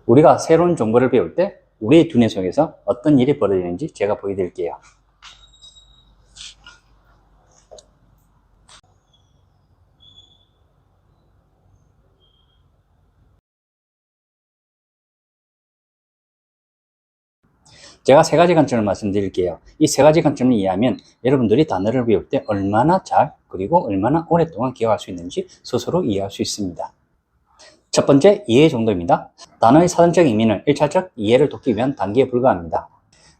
우리가 새로운 정보를 배울 때 우리의 두뇌 속에서 어떤 일이 벌어지는지 제가 보여드릴게요. 제가 세 가지 관점을 말씀드릴게요. 이 세 가지 관점을 이해하면 여러분들이 단어를 배울 때 얼마나 잘 그리고 얼마나 오랫동안 기억할 수 있는지 스스로 이해할 수 있습니다. 첫 번째, 이해 정도입니다. 단어의 사전적 의미는 1차적 이해를 돕기 위한 단계에 불과합니다.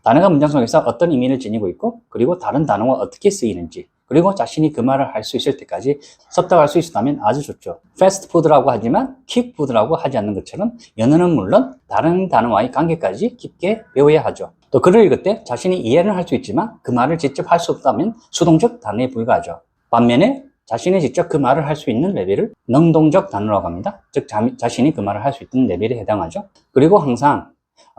단어가 문장 속에서 어떤 의미를 지니고 있고 그리고 다른 단어와 어떻게 쓰이는지 그리고 자신이 그 말을 할 수 있을 때까지 습득할 수 있었다면 아주 좋죠. 패스트푸드라고 하지만 킥푸드라고 하지 않는 것처럼 연어는 물론 다른 단어와의 관계까지 깊게 배워야 하죠. 또 글을 읽을 때 자신이 이해는 할 수 있지만 그 말을 직접 할 수 없다면 수동적 단어에 불과하죠. 반면에 자신이 직접 그 말을 할 수 있는 레벨을 능동적 단어라고 합니다. 즉 자신이 그 말을 할 수 있는 레벨에 해당하죠. 그리고 항상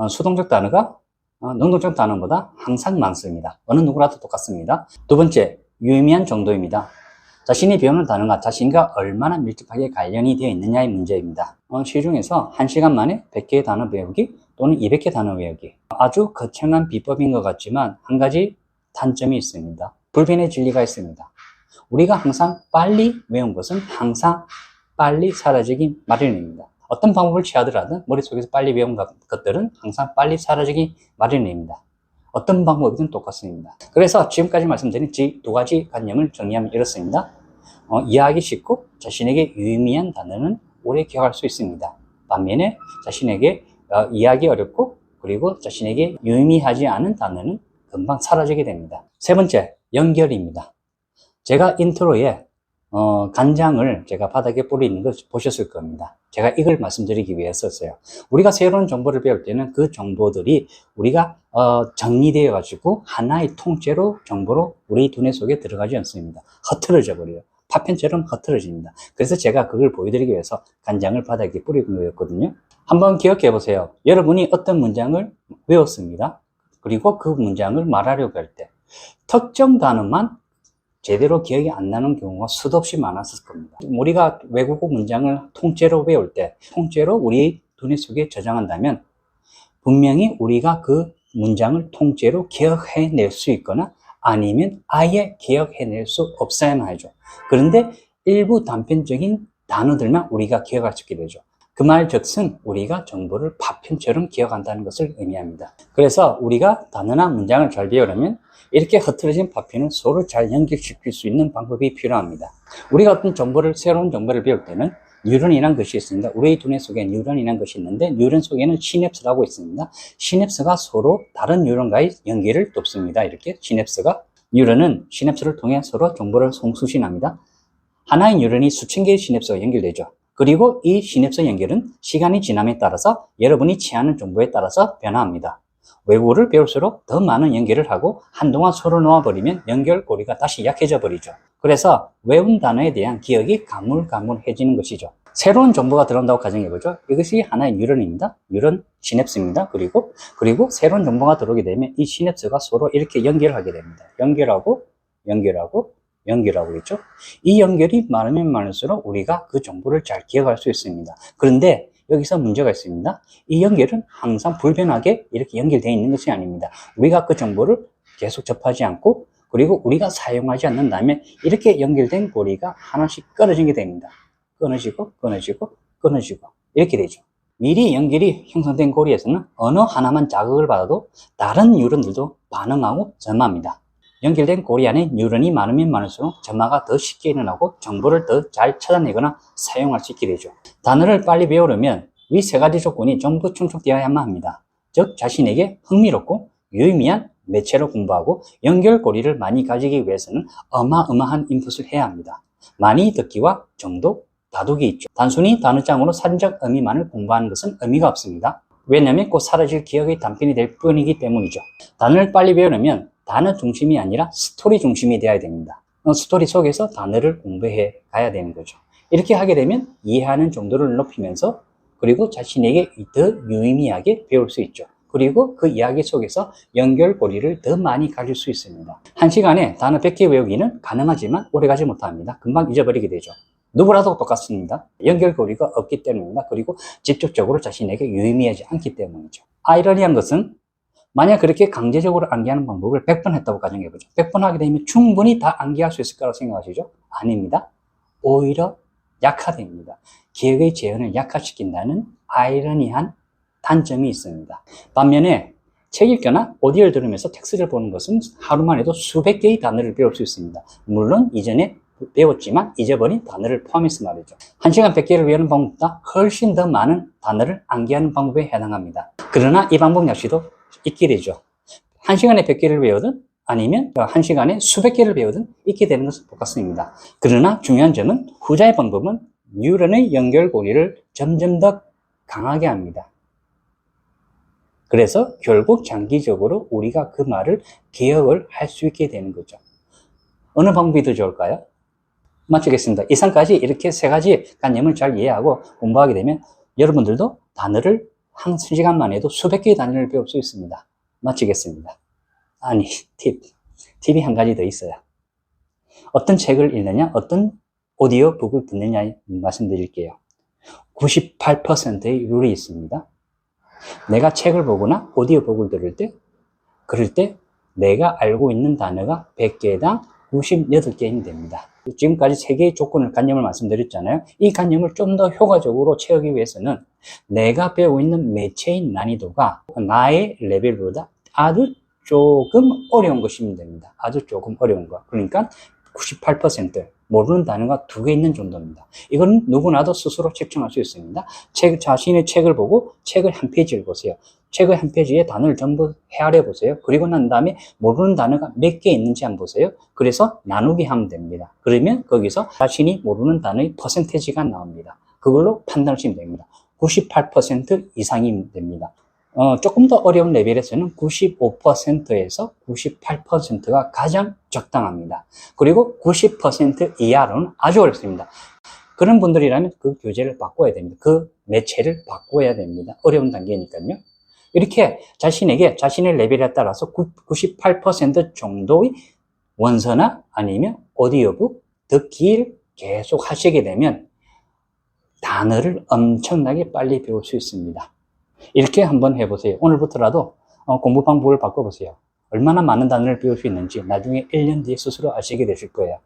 수동적 단어가 능동적 단어보다 항상 많습니다. 어느 누구라도 똑같습니다. 두 번째, 유의미한 정도입니다. 자신이 배우는 단어가 자신과 얼마나 밀접하게 관련이 되어 있느냐의 문제입니다. 시중에서 1시간 만에 100개의 단어 배우기 또는 200개 단어 외우기. 아주 거창한 비법인 것 같지만 한 가지 단점이 있습니다. 불변의 진리가 있습니다. 우리가 항상 빨리 외운 것은 항상 빨리 사라지기 마련입니다. 어떤 방법을 취하더라도 머릿속에서 빨리 외운 것들은 항상 빨리 사라지기 마련입니다. 어떤 방법이든 똑같습니다. 그래서 지금까지 말씀드린 이 두 가지 관념을 정리하면 이렇습니다. 이해하기 쉽고 자신에게 유의미한 단어는 오래 기억할 수 있습니다. 반면에 자신에게 이해하기 어렵고 그리고 자신에게 유의미하지 않은 단어는 금방 사라지게 됩니다. 세 번째, 연결입니다. 제가 인트로에 간장을 제가 바닥에 뿌리는 거 보셨을 겁니다. 제가 이걸 말씀드리기 위해서였어요. 우리가 새로운 정보를 배울 때는 그 정보들이 우리가 정리되어 가지고 하나의 통째로 정보로 우리 두뇌 속에 들어가지 않습니다. 흩어져 버려요. 파편처럼 흩어집니다. 그래서 제가 그걸 보여드리기 위해서 간장을 바닥에 뿌리는 거였거든요. 한번 기억해 보세요. 여러분이 어떤 문장을 외웠습니다. 그리고 그 문장을 말하려고 할 때 특정 단어만 제대로 기억이 안 나는 경우가 수도 없이 많았을 겁니다. 우리가 외국어 문장을 통째로 배울 때 통째로 우리 두뇌 속에 저장한다면 분명히 우리가 그 문장을 통째로 기억해낼 수 있거나 아니면 아예 기억해낼 수 없어야만 하죠. 그런데 일부 단편적인 단어들만 우리가 기억할 수 있게 되죠. 그 말 즉슨 우리가 정보를 파편처럼 기억한다는 것을 의미합니다. 그래서 우리가 단어나 문장을 잘 배우려면 이렇게 흐트러진 파편을 서로 잘 연결시킬 수 있는 방법이 필요합니다. 우리가 어떤 새로운 정보를 배울 때는 뉴런이라는 것이 있습니다. 우리 두뇌 속에 뉴런이라는 것이 있는데 뉴런 속에는 시냅스라고 있습니다. 시냅스가 서로 다른 뉴런과의 연결을 돕습니다. 이렇게 뉴런은 시냅스를 통해 서로 정보를 송수신합니다. 하나의 뉴런이 수천 개의 시냅스가 연결되죠. 그리고 이 시냅스 연결은 시간이 지남에 따라서 여러분이 취하는 정보에 따라서 변화합니다. 외국어를 배울수록 더 많은 연결을 하고 한동안 서로 놓아버리면 연결고리가 다시 약해져 버리죠. 그래서 외운 단어에 대한 기억이 가물가물해지는 것이죠. 새로운 정보가 들어온다고 가정해보죠. 이것이 하나의 뉴런입니다. 뉴런 시냅스입니다. 그리고 새로운 정보가 들어오게 되면 이 시냅스가 서로 이렇게 연결하게 됩니다. 연결하고 있죠. 이 연결이 많으면 많을수록 우리가 그 정보를 잘 기억할 수 있습니다. 그런데 여기서 문제가 있습니다. 이 연결은 항상 불변하게 이렇게 연결되어 있는 것이 아닙니다. 우리가 그 정보를 계속 접하지 않고 그리고 우리가 사용하지 않는다면 이렇게 연결된 고리가 하나씩 끊어지게 됩니다. 끊어지고 이렇게 되죠. 미리 연결이 형성된 고리에서는 어느 하나만 자극을 받아도 다른 뉴런들도 반응하고 점화합니다. 연결된 고리 안에 뉴런이 많으면 많을수록 점화가 더 쉽게 일어나고 정보를 더 잘 찾아내거나 사용할 수 있게 되죠. 단어를 빨리 배우려면 위 세 가지 조건이 전부 충족되어야만 합니다. 즉 자신에게 흥미롭고 유의미한 매체로 공부하고 연결고리를 많이 가지기 위해서는 어마어마한 인풋을 해야 합니다. 많이 듣기와 정독, 다독이 있죠. 단순히 단어장으로 사전적 의미만을 공부하는 것은 의미가 없습니다. 왜냐하면 곧 사라질 기억의 단편이 될 뿐이기 때문이죠. 단어를 빨리 배우려면 단어 중심이 아니라 스토리 중심이 되어야 됩니다. 스토리 속에서 단어를 공부해 가야 되는 거죠. 이렇게 하게 되면 이해하는 정도를 높이면서 그리고 자신에게 더 유의미하게 배울 수 있죠. 그리고 그 이야기 속에서 연결고리를 더 많이 가질 수 있습니다. 한 시간에 단어 100개 외우기는 가능하지만 오래가지 못합니다. 금방 잊어버리게 되죠. 누구라도 똑같습니다. 연결고리가 없기 때문입니다. 그리고 직접적으로 자신에게 유의미하지 않기 때문이죠. 아이러니한 것은 만약 그렇게 강제적으로 암기하는 방법을 100번 했다고 가정해보죠. 100번 하게 되면 충분히 다 암기할 수 있을 거라고 생각하시죠? 아닙니다. 오히려 약화됩니다. 기억의 재현을 약화시킨다는 아이러니한 단점이 있습니다. 반면에 책 읽거나 오디오를 들으면서 텍스트를 보는 것은 하루만 해도 수백 개의 단어를 배울 수 있습니다. 물론 이전에 배웠지만 잊어버린 단어를 포함해서 말이죠. 1시간 100개를 외우는 방법보다 훨씬 더 많은 단어를 암기하는 방법에 해당합니다. 그러나 이 방법 역시도 잊게 되죠. 1시간에 100개를 외우든 아니면 1시간에 수백 개를 배우든 잊게 되는 것은 똑같습니다. 그러나 중요한 점은 후자의 방법은 뉴런의 연결고리를 점점 더 강하게 합니다. 그래서 결국 장기적으로 우리가 그 말을 기억을 할 수 있게 되는 거죠. 어느 방법이 더 좋을까요? 마치겠습니다. 이상까지 이렇게 세 가지 관념을 잘 이해하고 공부하게 되면 여러분들도 단어를 1시간만 해도 수백 개의 단어를 배울 수 있습니다. 마치겠습니다. 아니, 팁이 한 가지 더 있어요. 어떤 책을 읽느냐, 어떤 오디오북을 듣느냐 말씀드릴게요. 98%의 룰이 있습니다. 내가 책을 보거나 오디오북을 그럴 때 내가 알고 있는 단어가 100개당 98개이면 됩니다. 지금까지 3개의 조건을, 관념을 말씀드렸잖아요. 이 관념을 좀 더 효과적으로 채우기 위해서는 내가 배우고 있는 매체의 난이도가 나의 레벨보다 아주 조금 어려운 것이면 됩니다. 아주 조금 어려운 거. 그러니까 98% 모르는 단어가 2개 있는 정도입니다. 이건 누구나도 스스로 측정할 수 있습니다. 자신의 책을 보고 책을 한 페이지를 보세요. 책의 한 페이지에 단어를 전부 헤아려 보세요. 그리고 난 다음에 모르는 단어가 몇 개 있는지 한번 보세요. 그래서 나누기 하면 됩니다. 그러면 거기서 자신이 모르는 단어의 퍼센테이지가 나옵니다. 그걸로 판단하시면 됩니다. 98% 이상이면 됩니다. 조금 더 어려운 레벨에서는 95%에서 98%가 가장 적당합니다. 그리고 90% 이하로는 아주 어렵습니다. 그런 분들이라면 그 교재를 바꿔야 됩니다. 그 매체를 바꿔야 됩니다. 어려운 단계니까요. 이렇게 자신에게 자신의 레벨에 따라서 98% 정도의 원서나 아니면 오디오북 듣기를 계속 하시게 되면 단어를 엄청나게 빨리 배울 수 있습니다. 이렇게 한번 해보세요. 오늘부터라도 공부 방법을 바꿔보세요. 얼마나 많은 단어를 배울 수 있는지 나중에 1년 뒤에 스스로 아시게 되실 거예요.